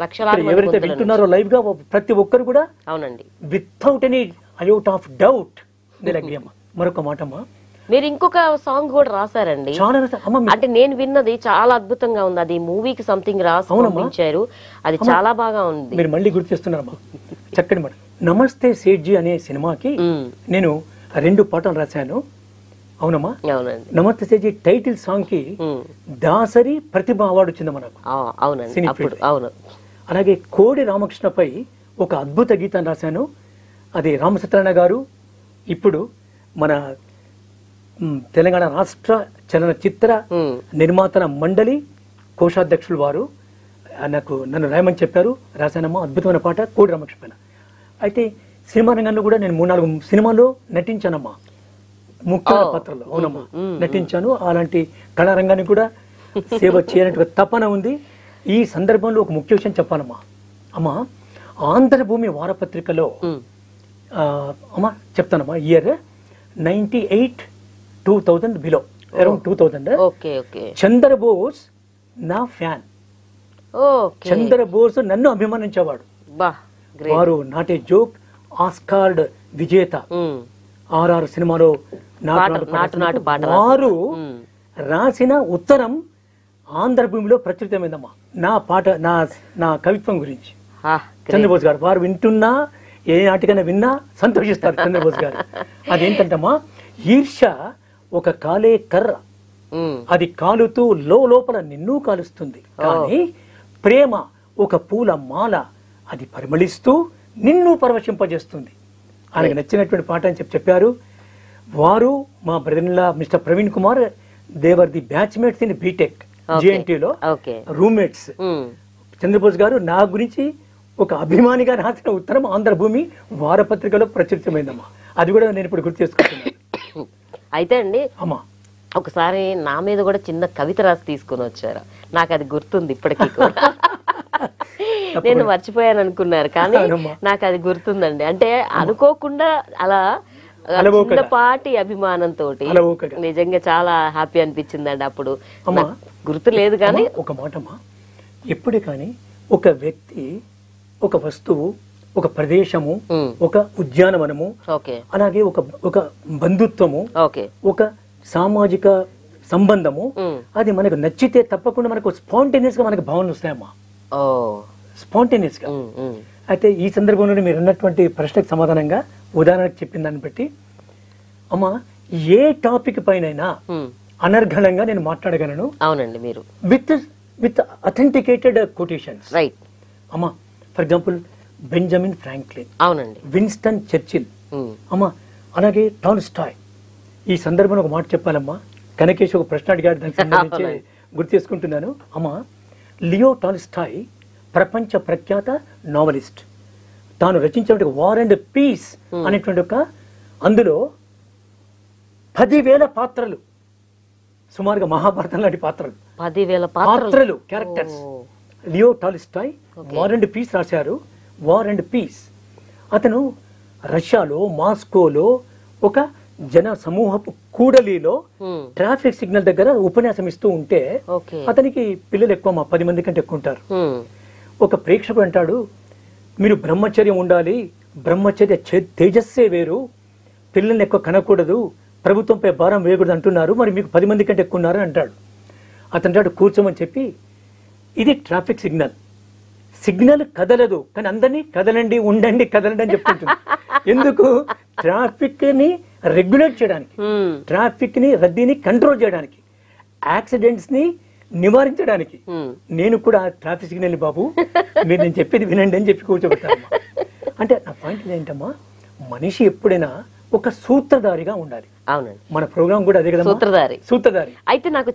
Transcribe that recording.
లక్షలాది మంది ఎవరైతే వింటున్నారో లైవ్ గా ప్రతి ఒక్కరు కూడా అవునండి without any a lot of doubt నిలగ్యమ్మ. మరొక మాటమ్మా, మీరు ఇంకొక సాంగ్ కూడా రాశారండి. చాలా అంటే నేను విన్నది చాలా అద్భుతంగా ఉంది. అది మూవీకి సంథింగ్ రాసి పంపించారు. అది చాలా బాగా ఉంది. మీరు మళ్ళీ గుర్తు చేస్తున్నారమ్మా, చక్కటి మాట. నమస్తే సేఠ్జీ అనే సినిమాకి నేను 2 పాటలు రాశాను. అవునమ్మా, అవునండి. నమస్తే సేఠ్జీ టైటిల్ సాంగ్ కి దాసరి ప్రతిభ అవార్డు వచ్చింది మనకు. అవునండి, అప్పుడు అవును. అలాగే కోడి రామకృష్ణపై ఒక అద్భుత గీతాన్ని రాశాను. అది రామసత్యనారాయణ గారు ఇప్పుడు మన తెలంగాణ రాష్ట్ర చలనచిత్ర నిర్మాతల మండలి కోశాధ్యక్షులు వారు నన్ను రాయమని చెప్పారు. రాశానమ్మా, అద్భుతమైన పాట కోడి రామకృష్ణ పైన. అయితే సినిమా రంగంలో కూడా నేను 3-4 సినిమాల్లో నటించానమ్మా, ముఖ్యమైన పాత్రలో. అవునమ్మా, నటించాను. అలాంటి కళారంగానికి కూడా సేవ చేయాలంటే తపన ఉంది. ఈ సందర్భంలో ఒక ముఖ్య విషయం చెప్పాలమ్మా. అమ్మా, ఆంధ్రభూమి వారపత్రికలో అమ్మా చెప్తానమ్మా, ఇయర్ 98-2000 బిలో, అరౌండ్ 2000, చంద్రబోస్ నా ఫ్యాన్. చంద్రబోస్ నన్ను అభిమానించేవాడు. వారు నాటే జోక్ ఆస్కార్డ్ విజేత, RR సినిమాలో వారు రాసిన ఉత్తరం ఆంధ్రభూమిలో ప్రచురితమైందమ్మా. నా పాట నా కవిత్వం గురించి చంద్రబోస్ గారు. వారు వింటున్నా, ఏ నాటికైనా విన్నా సంతోషిస్తారు చంద్రబోస్ గారు. అదేంటంటమ్మా, ఈర్ష ఒక కాలే కర్ర, అది కాలుతూ లోపల నిన్ను కాలుస్తుంది. కానీ ప్రేమ ఒక పూల మాల, అది పరిమళిస్తూ నిన్ను పరవశింపజేస్తుంది. ఆయనకు నచ్చినటువంటి పాట అని చెప్పారు. వారు మా బ్రదర్లా mister Praveen Kumar, they were the batchmates in BTech JNT-లో రూమ్మేట్స్. చంద్రబోస్ గారు నా గురించి ఒక అభిమానిగా రాసిన ఉత్తరం ఆంధ్రభూమి వారపత్రికలో ప్రచురితమైందమ్మా. అది కూడా నేను ఇప్పుడు గుర్తు చేసుకుంటున్నాను. అయితే అండి అమ్మా, ఒకసారి నా మీద కూడా చిన్న కవిత రాసి తీసుకుని వచ్చారు. నాకు అది గుర్తుంది ఇప్పటికీ కూడా. నేను మర్చిపోయాను అనుకున్నారు, కానీ నాకు అది గుర్తుందండి. అంటే అనుకోకుండా అలా చిన్నపాటి అభిమానంతో నిజంగా చాలా హ్యాపీ అనిపించిందండి. అప్పుడు గుర్తు లేదు కానీ ఒక మాటమ్మా, ఎప్పుడే కానీ ఒక వ్యక్తి, ఒక వస్తువు, ఒక ప్రదేశము, ఒక ఉద్యానవనము, అలాగే ఒక బంధుత్వము, ఒక సామాజిక సంబంధము, అది మనకు నచ్చితే తప్పకుండా మనకు స్పాంటేనియస్ గా మనకు భావనలు వస్తాయమ్మా, స్పాంటేనియస్ గా. అయితే ఈ సందర్భంలో మీరు అన్నటువంటి ప్రశ్నకు సమాధానంగా ఉదాహరణకు చెప్పిన దాన్ని బట్టి అమ్మా, ఏ టాపిక్ పైనైనా అనర్గళంగా నేను మాట్లాడగలను. అవునండి, మీరు విత్ అథెంటికేటెడ్ కొటేషన్స్. రైట్ అమ్మా, ఫర్ ఎగ్జాంపుల్ బెంజమిన్ ఫ్రాంక్లిన్, అవునండి, విన్స్టన్ చర్చిల్, అమ్మా, అలాగే టాల్స్టాయ్. ఈ సందర్భంలో ఒక మాట చెప్పాలమ్మా, కనకేష్ ఒక ప్రశ్న అడిగాడు, దానికి సంబంధించి గుర్తు చేసుకుంటున్నాను. అమ్మా, లియో టాల్స్టాయ్ ప్రపంచ ప్రఖ్యాత నావలిస్ట్. తాను రచించిన వార్ అండ్ పీస్ అనేటువంటి ఒక, అందులో 10,000 పాత్రలు, సుమారుగా మహాభారతం లాంటి పాత్రలు, 10,000 పాత్రలు, characters. Leo Tolstoy War and Peace రాశారు. War and Peace. అతను రష్యాలో మాస్కోలో ఒక జన సమూహపు కూడలిలో ట్రాఫిక్ సిగ్నల్ దగ్గర ఉపన్యాసం ఇస్తూ ఉంటే, అతనికి పిల్లలు ఎక్కువ, 10 మంది కంటే ఎక్కువ ఉంటారు. ఒక ప్రేక్షకుడు అంటాడు, మీరు బ్రహ్మచర్యం ఉండాలి, బ్రహ్మచర్య తేజస్సే వేరు, పిల్లల్ని ఎక్కువ కనకూడదు, ప్రభుత్వంపై భారం వేయకూడదు అంటున్నారు, మరి మీకు 10 మంది కంటే ఎక్కువ ఉన్నారు అంటాడు. అతను కూర్చోమని చెప్పి, ఇది ట్రాఫిక్ సిగ్నల్, సిగ్నల్ కదలదు, కానీ అందరినీ కదలండి, ఉండండి, కదలండి అని చెప్తుంటుంది. ఎందుకు? ట్రాఫిక్ ని రెగ్యులేట్ చేయడానికి, ట్రాఫిక్ ని రద్దీని కంట్రోల్ చేయడానికి, యాక్సిడెంట్స్ ని నివారించడానికి. నేను కూడా ట్రాఫిక్ సిగ్నల్ బాబు, మీరు నేను చెప్పేది వినండి అని చెప్పి కూర్చోబెట్టాను. అంటే నా పాయింట్ ఏంటమ్మా, మనిషి ఎప్పుడైనా ఒక సూత్రధారిగా ఉండాలి. అవునండి, మన ప్రోగ్రామ్ కూడా అదే కదా, సూత్రధారి. సూత్రధారి. అయితే నాకు